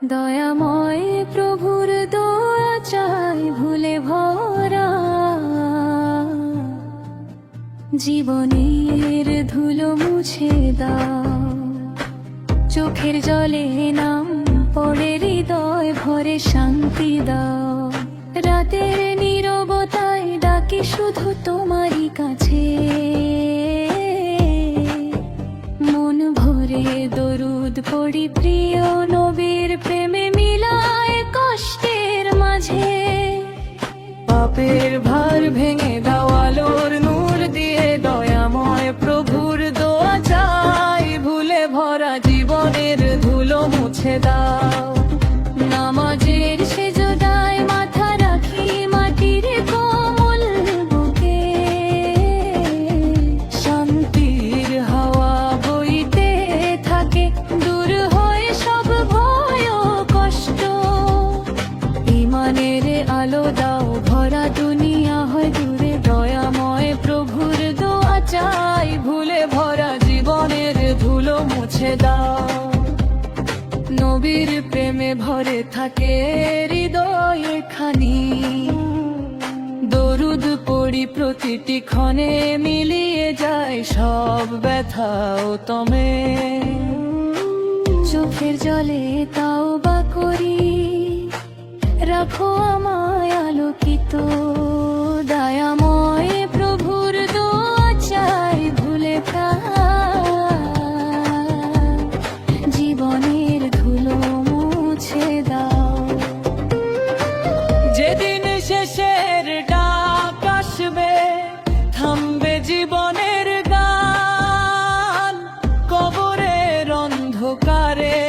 দয়াময় প্রভুর দোয়া চাই ভুলে ভরা, জীবনের ধুলো মুছে দাও। চোখের জলে নাম পড়ে হৃদয় ভরে শান্তি দাও। রাতের নীরবতায় ডাকি শুধু তোমারই কাছে, মন ভরে দরুদ পড়ি প্রিয় নবীর প্রেমে মিলায় কষ্টের মাঝে। পাপের ভার ভেঙে দাও আলোর নূর দিয়ে, দয়াময় প্রভুর দোয়া চাই ভুলে ভরা, জীবনের ধুলো মুছে দাও। নামাজের সেজদায় মাথা রাখি মাটির কোমল বুকে, শান্তির হাওয়া বইতে থাকে, দূর হয় সব ভয় ও কষ্ট। ইমানের আলো দাও ভরা, দুনিয়া হয় দূরে, দয়াময় প্রভুর দোয়া চাই ভুলে ভরা, জীবনের ধুলো মুছে দাও। নবীর প্রেমে ভরে থাকে হৃদয়ে খানি, দরুদ পড়ি প্রতিটি ক্ষণে, মিলিয়ে যায় সব ব্যথা ও তমে। চোখের জলে তাওবা করি, রাখো আমায় আলোকিত। দয়াময় প্রভুর দোয়া চাই ভুলে প্রাণ, জীবনের ধুলো মুছে দাও। যেদিন শেষের ডাক আসবে, থামবে জীবনের গান, কবরের অন্ধকারে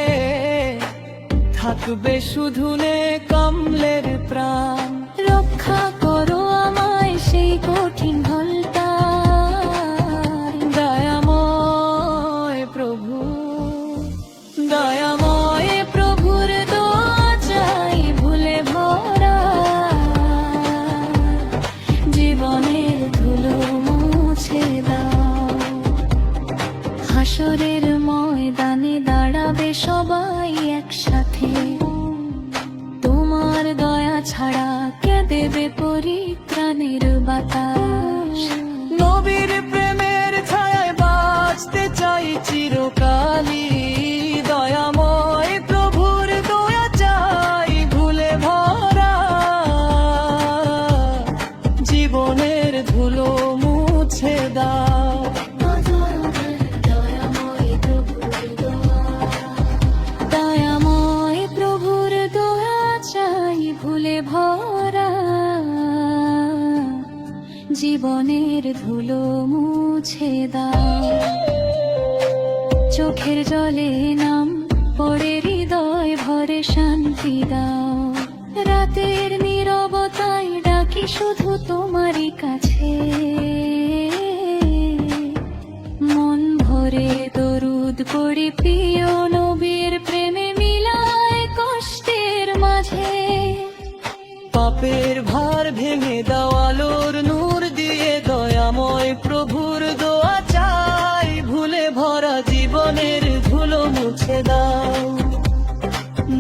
থাকবে শুধু নে কমলের প্রাণ। রক্ষা করো আমায় সেই কঠিন ঘলটায়, দয়াময় প্রভু, দয়াময় প্রভুর দোয়া চাই ভুলে ভরা, জীবনের ধুলো মুছে দাও। হাসরের ময়দানে দাঁড়াবে সবাই একসাথে, তোমার দয়া ছাড়া কে দেবে পরিত্রাণের বাতাস। নবীর প্রেমের ছায়ায় বাঁচতে চাই চিরকালই, দয়াময় প্রভুর দয়া চাই ভুলে ভরা, জীবনের ধুলো মুছে দাও। দয়াময় প্রভুর দয়া চাই ভুলে ভরা, জীবনের ধুলো মুছে দাও। চোখের জলে নাম পড়ে হৃদয় ভরে শান্তি দাও। রাতের নীরবতায় ডাকি শুধু তোমারই কাছে, মন ভরে দরুদ পড়ি প্রিয় নবীর প্রেমে মিলায় কষ্টের মাঝে। পাপের ভার ভেঙে দাও আলোর নূর দিয়ে, দয়াময় প্রভুর দোয়া চাই ভুলে ভরা, জীবনের ধুলো মুছে দাও।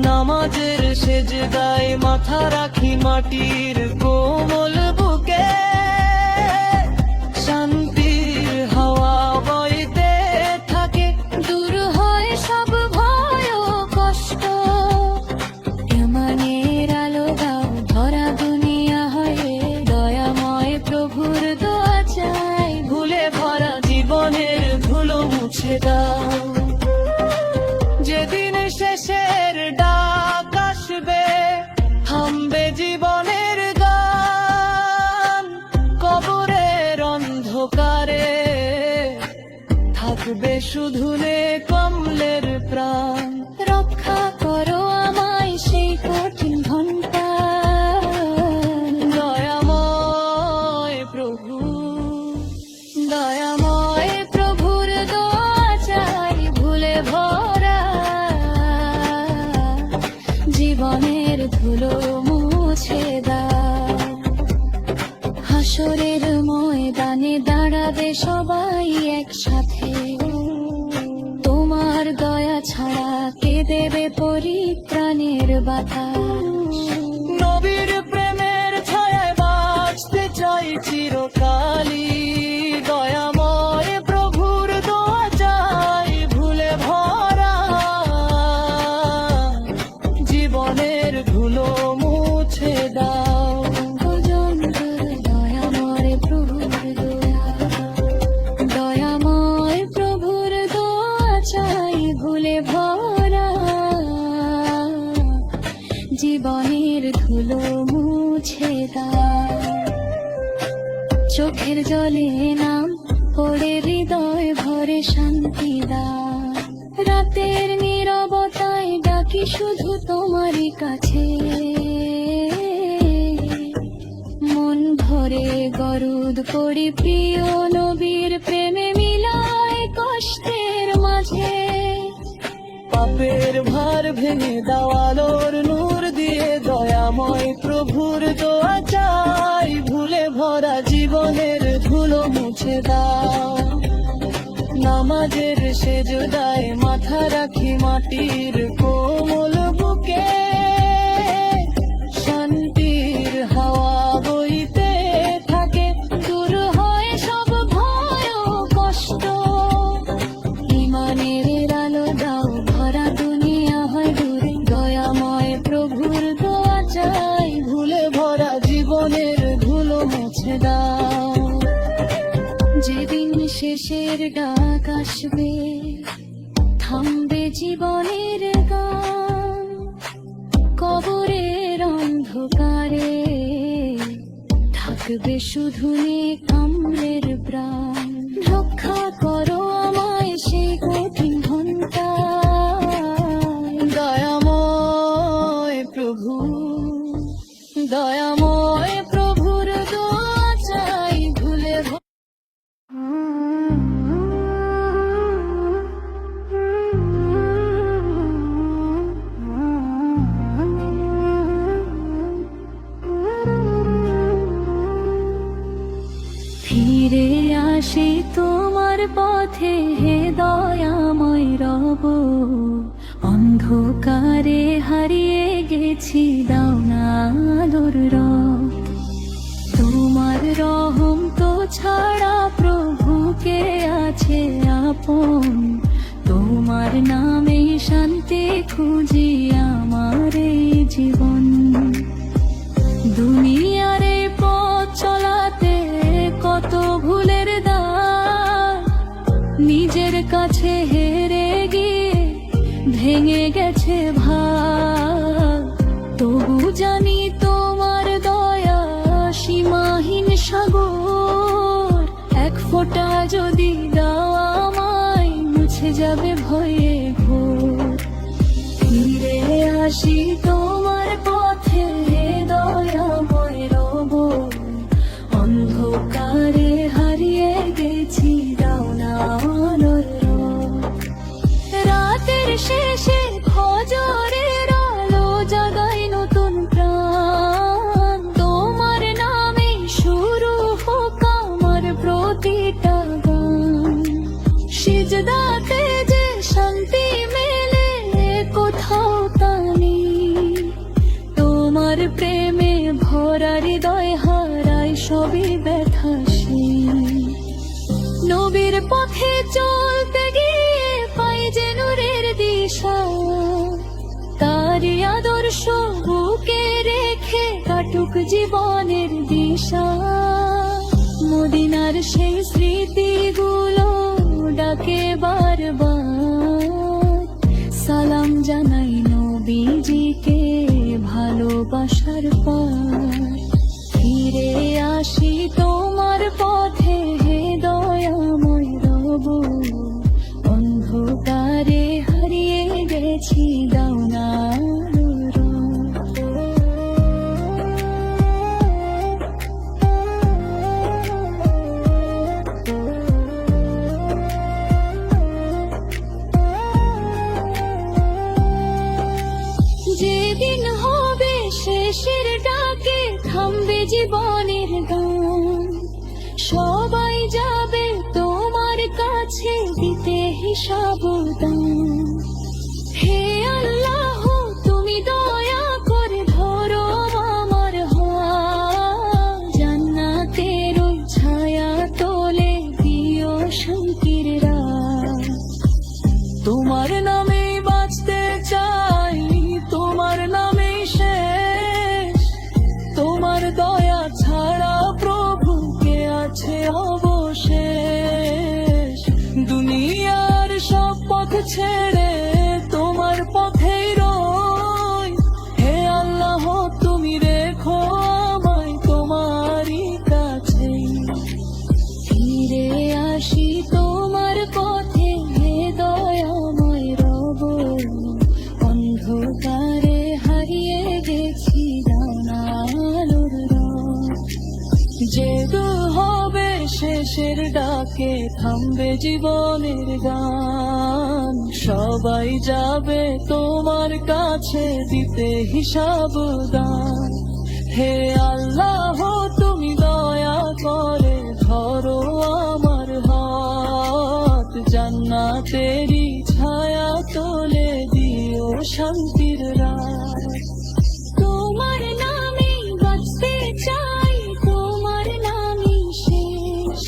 নামাজের সেজদায় মাথা রাখি মাটির কোমল বুকে, শান্তির হাওয়া বইতে থাকে, দূর হয় সব ভয় ও কষ্ট। ইমানের আলো দাও ভরা, দুনিয়া হয়ে দয়াময় প্রভুর দোয়া চাই ভুলে ভরা, জীবনের ধুলো মুছে দাও। যেদিন শেষের ডাক আসবে, থামবে জীবনের গান, কবরের অন্ধকারে থাকবে শুধু নে কমলের প্রাণ। রক্ষা করো আমায় সেই কঠিন ঘন্টায়, দয়াময় প্রভু, দয়াময় প্রভুর দোয়া চাই ভুলে ভরা, জীবনের ধুলো মুছে দাও। হাসরের ময়দানে দাঁড়াবে সবাই একসাথে, তোমার দয়া ছাড়া কে দেবে পরিত্রাণের বাতাস। নবীর প্রেমের ছায়ায় বাঁচতে চাই চিরকালই, দয়াময় প্রভুর দোয়া চাই ভুলে ভরা, জীবনের ধুলো মুছে দাও। দয়াময় প্রভুর দোয়া, দয়াময় প্রভুর দোয়া চাই ভুলে ভরা, জীবনের ধুলো মুছে দাও। চোখের জলে নাম পড়ে হৃদয় ভরে শান্তি দাও। রাতের নীরবতায় ডাকি শুধু তোমারই কাছে, মন ভরে গরুদ পড়ি প্রিয় নবীর প্রেমে মিলায় কষ্টের মাঝে। পাপের ভার ভেঙে দাও আলোর নূর দিয়ে, দয়াময় প্রভুর দোয়া চাই ভুলে ভরা, জীবনের ধুলো মুছে দাও। নামাজের সেজদায় মাথা রাখি মাটির কোমল বুকে, শান্তির হাওয়া বইতে থাকে, দূর হয় সব ভয় ও কষ্ট। ইমানের আলো দাও ভরা দুনিয়া হয় দূরে, দয়াময় প্রভুর দোয়া চাই ভুলে ভরা, জীবনের ধুলো মুছে দাও। যেদিন শেষের ডাক আসবে থামবে জীবনের গান, কবরের অন্ধকারে থাকবে শুধু কামড়ের প্রাণ। রক্ষা করো আমায় সেই কঠিন ঘন্টা, দয়াময় প্রভু, দয়াময় প্রভুর দোয়া চাই ভুলে ফিরে আসি তোমার পথে হে দয়াময় রব, অন্ধকারে হারিয়ে গেছি দাও না আলোর রব। তোমার রহম তো ছাড়া প্রভুকে আছে আপন, তোমার নামে শান্তি খুঁজি আমার এই জীবন। দুনিয়ার এই পথ চলাতে কত ভুলের দায়, নিজের কাছে হেরে গিয়ে ভেঙে গেছে ভাগ। তবু জানি তোমার দয়া সীমাহীন সাগর, এক ফোঁটা যদি দাও আমায় মুছে যাবে ভয়ে ঘোর। ফিরে আসি তোমার পথে হে দয়াময় রব, অন্ধকারে হারিয়ে গেছি দাও না আলোর রব। রাতের শেষে ফজরের আলো জাগায় নতুন প্রাণ, তোমার নামে শুরু হোক আমার প্রতিটা গান। সিজদাতে যে শান্তি মেলে কোথাও তা নেই, তোমার প্রেমে ভরা হৃদয় হারায় সবই ব্যথা সেই। নবীর পথে চলতে গিয়ে পাই যে নূরের দিশা, তারই আদর্শ বুকে রেখে কাটুক জীবনের দিশা। মদিনার সেই স্মৃতিগুলো ডাকে বারবার, সালাম জানাই নবীজিকে ভালোবাসার পার। ফিরে আসি তোমার পথে হে দয়াময় রব, অন্ধকারে হারিয়ে গেছি দাও না আলোর রব। যেদিন হবে শেষের ডাকে থামবে জীবনের গান, সবাই যাবে তোমার কাছে দিতে হিসাব দান। হে আল্লাহ ছেড়ে তোমার পথেই রই। হে আল্লাহ তুমি রেখো আমায় তোমারই কাছেই। ফিরে আসি তোমার পথে, হে দয়াময় রব। অন্ধকারে হারিয়ে গেছি জানালোর রব। জেগে হবে শেষের ডাকে, থামবে জীবনের গান। সবাই যাবে তোমার কাছে দিতে হিসাব দান। হে আল্লাহ তুমি দয়া করে ধরো আমার হাত। জান্নাতেরই ছায়া তোলে দিও শান্তির রাত। তোমার নামে বাঁচতে চাই, তোমার নামই শেষ।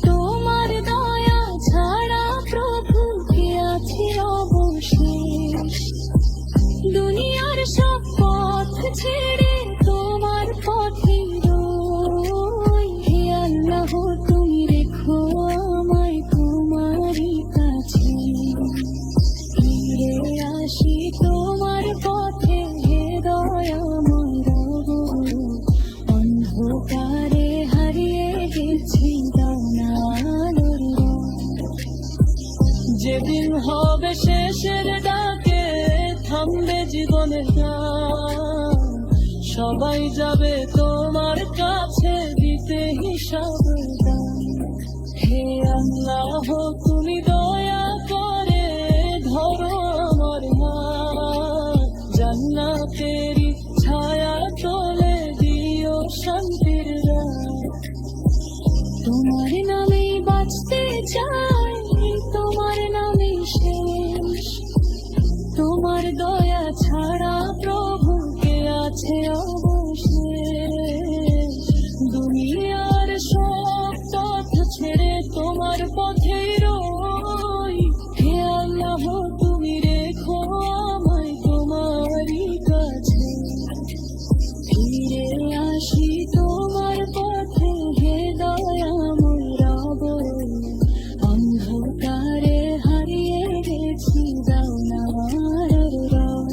তোমার দয়া ছাড়া প্রভু কে আছে অবশেষ। দুনিয়ার সব পথ ছেড়ে তোমার পথে রই। হে আল্লাহ তুমি রেখো আমায় তোমারই কাছে। ফিরে আসি তোমার পথে, হে দয়াময় রব। অন্ধকারে হারিয়ে গেছি জানালোর রব। যেদিন হবে শেষের ডাকে, থামবে জীবনের গান। সবাই যাবে তোমার কাছে দিতে হিসাব দান। হে আল্লাহ তুমি দয়া করে ধরো আমার হাত। জান্নাতেরই ছায়া তোলে দিও শান্তির রাত। তোমার নামেই বাঁচতে চাই, তোমার নামই শেষ। তোমার দয়া ছাড়া প্রভু কে আছে অবশেষ। দুনিয়ার সব পথ ছেড়ে তোমার পথেই রই। হে আল্লাহ তুমি রেখো আমায় তোমারই কাছে। ফিরে আসি তোমার পথে, হে দয়াময় রব। অন্ধকারে হারিয়ে গেছি জানালোর রব।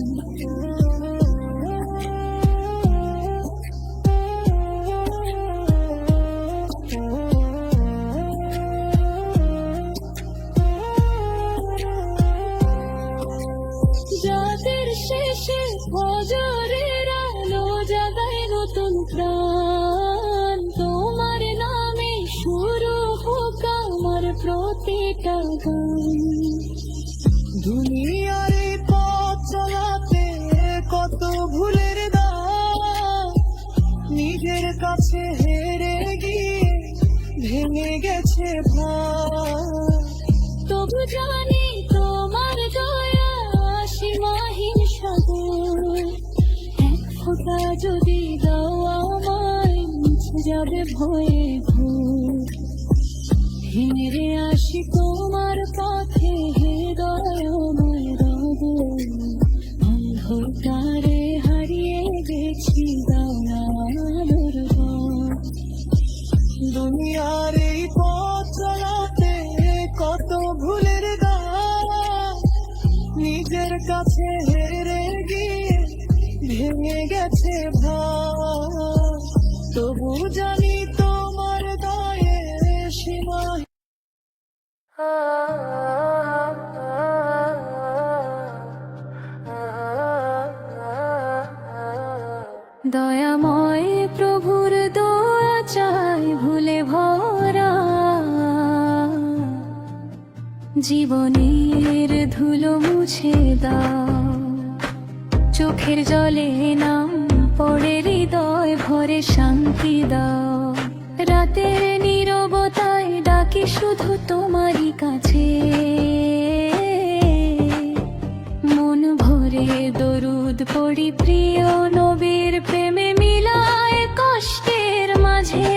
যাদের শেষে ফজরের আলো জাগায় নতুন প্রাণ। তোমার নামে শুরু হোক আমার প্রতিটা গান। দুনিয়ার এই পথ চলাতে কত ভুলের দাগ। নিজের কাছে হেরে গিয়ে ভেঙে গেছে ভাগ। তবু জানি তোমার দয়া সীমাহীন সাগর। এক ফোঁটা যদি দাও আমায়, মুছে যাবে ভয়ে ঘোর। ফিরে আসি তোমার পথে, হে দয়াময় রব। অন্ধকারে হারিয়ে গেছি জানালোর রব। দুনিয়ার এই পথ চলাতে কত ভুলের দাগ। নিজের কাছে হেরে গিয়ে ভেঙে গেছে ভাগ। তবু জানি তোমার দয়ে সীমাহীন। দয়াময় প্রভুর দোয়া চাই ভুলে ভরা। জীবনের ধুলো মুছে দাও। চোখের জলে নাম পড়ে হৃদয় ভরে শান্তি দাও। রাতের নীরবতায় ডাকি শুধু তোমারই কাছে। মন ভরে দরুদ পড়ি প্রিয় নবীর প্রেমে মিলায় কষ্টের মাঝে।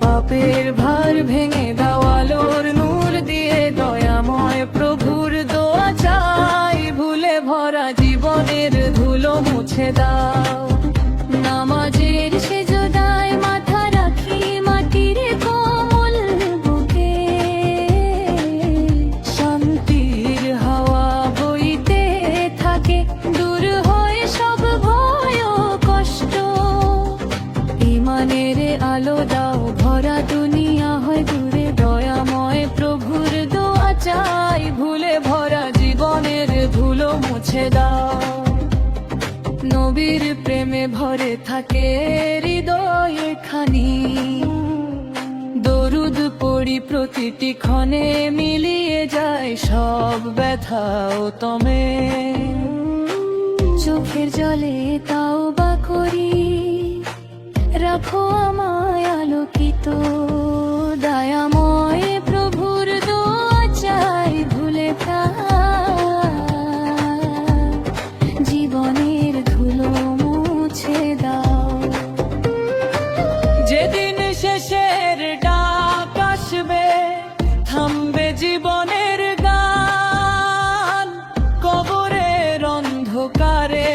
পাপের ভার ভেঙে দাও আলোর নূর দিয়ে। দয়াময় প্রভুর দোয়া চাই ভুলে ভরা জীবনের ধুলো মুছে দাও। নামাজের সেজদায় মাথা রাখি মাটির কোমল বুকে। শান্তি মুছে দাও। নবীর প্রেমে ভরে থাকে হৃদয়ে খানি, দরুদ পড়ি প্রতিটি ক্ষণে, মিলিয়ে যায় সব ব্যথা ও তমে। চোখের জলে তাওবা করি, রাখো আমায় আলোকিত। দয়াময় প্রভুর দোয়া চাই, ভুলে জীবনের ধুলো মুছে দাও। যেদিন শেষের ডাক আসবে, থামবে জীবনের গান, কবরের অন্ধকারে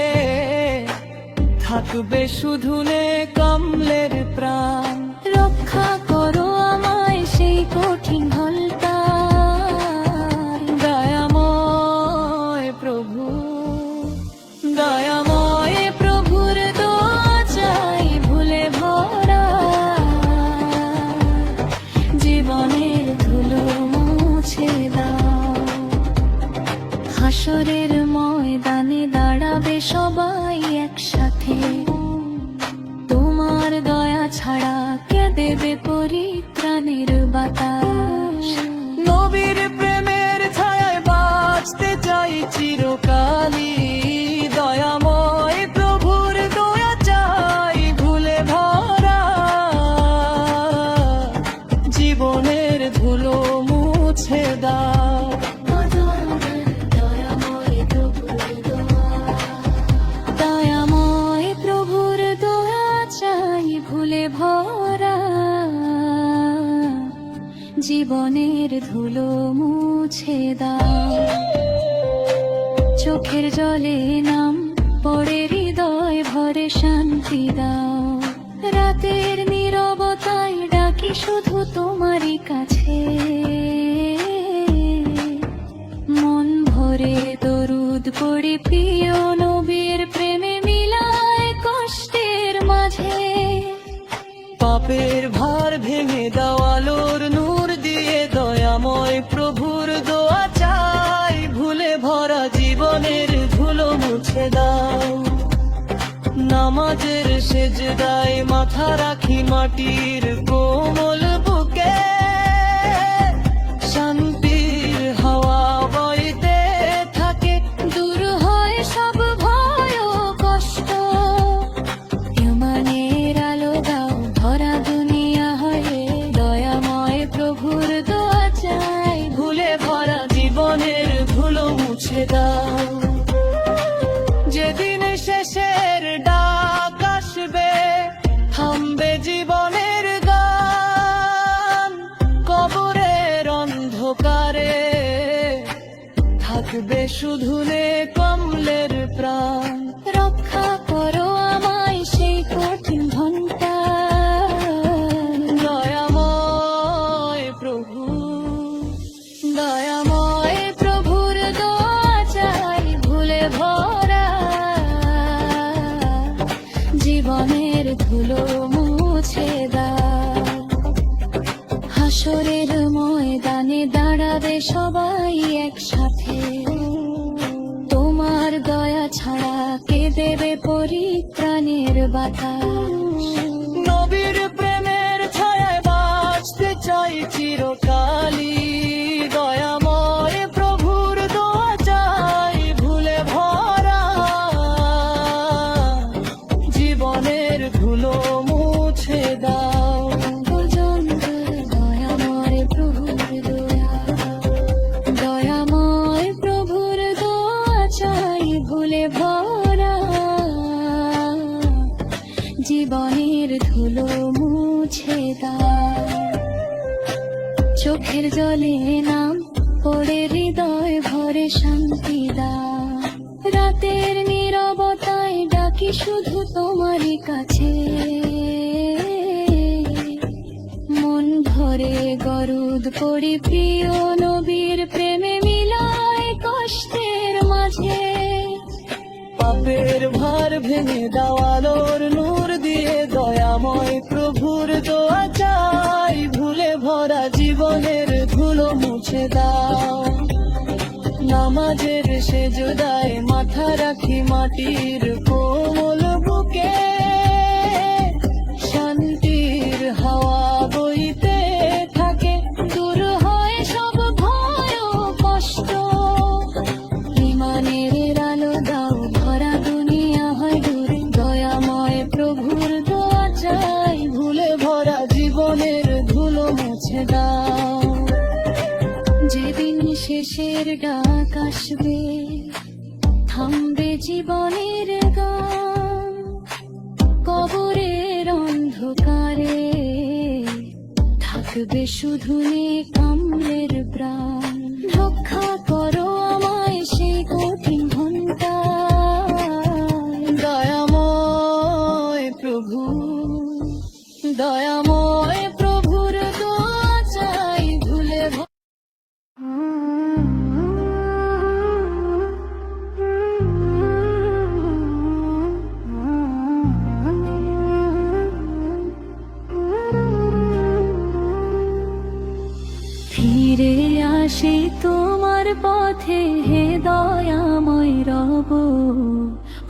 থাকবে শুধু নে কমলের প্রাণ। রক্ষা করো আমায় সেই কঠিন হলতার, দয়াময় প্রভু, দয়াময় প্রভুর দোয়া চাই, ভুলে ভরা জীবনের ধুলো মুছে দাও। হাসরের ময়দানে দাঁড়াবে সবাই একসাথে, তোমার দয়া ছাড়া কে দেবে পরিত্রাণের বাতাস। নবীর প্রেমের ছায়ায় বাঁচতে চাই চিরকালই, দয়াময় প্রভুর দয়া চাই, ভুলে ভরা জীবনের ধুলো মুছে দাও। দয়াময় প্রভুর দয়া চাই, ভুলে ভরা জীবনের ধুলো মুছে দাও। চোখের জলে নাম পড়ে হৃদয় ভরে শান্তি দাও। রাতের নীরবতায় ডাকি শুধু তোমারই কাছে, মন ভরে দরুদ পড়ি প্রিয় নবীর প্রেমে, মিলায় কষ্টের মাঝে। পাপের ভার ভেঙে দাও আলোর নূর দিয়ে, দয়াময় প্রভুর দোয়া চাই, ভুলে ভরা জীবনের ধুলো মুছে দাও। নামাজের সেজদায় মাথা রাখি মাটির কোমল বুকে, শান্তির হাওয়া বইতে থাকে, দূর হয় সব ভয় ও কষ্ট। ইমানের আলো দাও ভরা দুনিয়া হয়ে, দয়াময় প্রভুর দোয়া চাই, ভুলে ভরা জীবনের ধুলো মুছে দাও। যেদিন শেষের ডাক আসবে, থামবে জীবনের গান, কবরের অন্ধকারে থাকবে শুধু নে কমলের প্রাণ। রক্ষা করো আমায় সেই কঠিন ঘন্টা, দয়াময় প্রভু, দয়াময় প্রভুর দোয়া চাই, ভুলে ভরা জীবনের ধুলো মুছে দাও। হাসরের ময়দানে দাঁড়াবে সবাই একসাথে, তোমার দয়া ছাড়া কে দেবে পরিত্রাণের বাতাস। নবীর প্রেমের ছায়ায় বাঁচতে চাই চিরকালই, দয়াময় প্রভুর দোয়া চাই, ভুলে ভরা জীবনের ধুলো মুছে দাও। পর্যন্ত দয়াময় প্রভুর দয়া, দয়াময় প্রভুর দোয়া চাই, ভুলে ভরা জীবনের ধুলো মুছে দাও। চোখের জলে নাম পড়ে হৃদয় ভরে শান্তি দাও। রাতের নীরবতায় ডাকি শুধু তোমারই কাছে, মন ভরে গরুদ পড়ি প্রিয় নবীর প্রেমে, মিলায় কষ্টের মাঝে। পাপের ভার ভেঙে দাও আলোর নূর দিয়ে, দয়াময় প্রভুর দোয়া চাই, ভুলে ভরা জীবনের ধুলো মুছে দাও। নামাজের সেজদায় মাথা রাখি মাটির কোমল বুকে, শান্তির হাওয়া বইতে থাকে, দূর হয় সব ভয় ও কষ্ট। ইমানের আলো দাও, ভরা দুনিয়া হয় দূর, দয়াময় প্রভুর দোয়া চাই, ভুলে ভরা জীবনের ধুলো মুছে দাও। যেদিন শেষের ডাক আসবে, থামবে জীবনের গান, কবরের অন্ধকারে থাকবে শুধু নেকামলের প্রাণ। রক্ষা করো আমায় সেই কঠিন ঘন্টা, দয়াময় প্রভু, দয়াময় প্রভুর দোয়া চাই, ভুলে ফিরে আসি তোমার পথে, হে দয়াময় রব,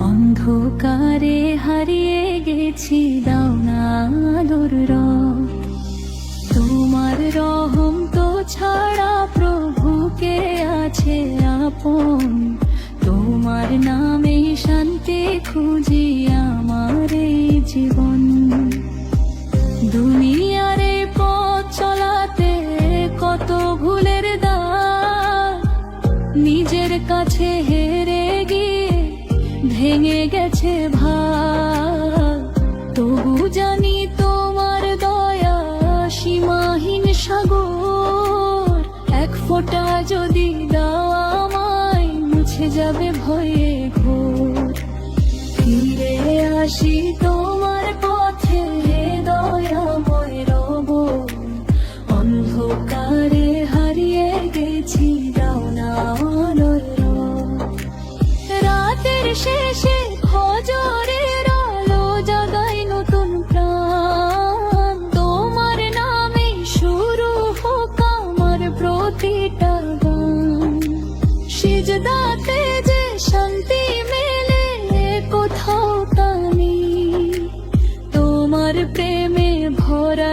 অন্ধকারে হারিয়ে গেছি, দাও না আলোর রব। তোমার রহম তো ছাড়া প্রভুকে আছে আপন, তোমার নামে শান্তি খুঁজি আমার এই জীবন। দুনিয়ার এই পথ চলাতে কত ভুলের দাগ, নিজের কাছে হেরে গিয়ে ভেঙে গেছে ভাগ। তবু জানি তোমার দয়া সীমাহীন সাগর, এক ফোঁটা যদি দাও আমায়, মুছে যাবে ভয়ে ঘোর। ফিরে আসি তোমার পথে, হে দয়াময় রব, অন্ধকারে হারিয়ে গেছি, দাও না আলোর রব। রাতের শেষে ফজরের আলো জাগাই নতুন প্রাণ, তোমার নামে শুরু হোক আমার প্রতিটা গান। সিজদাতে যে শান্তি মেলে কোথাও তা নেই, তোমার প্রেমে ভরা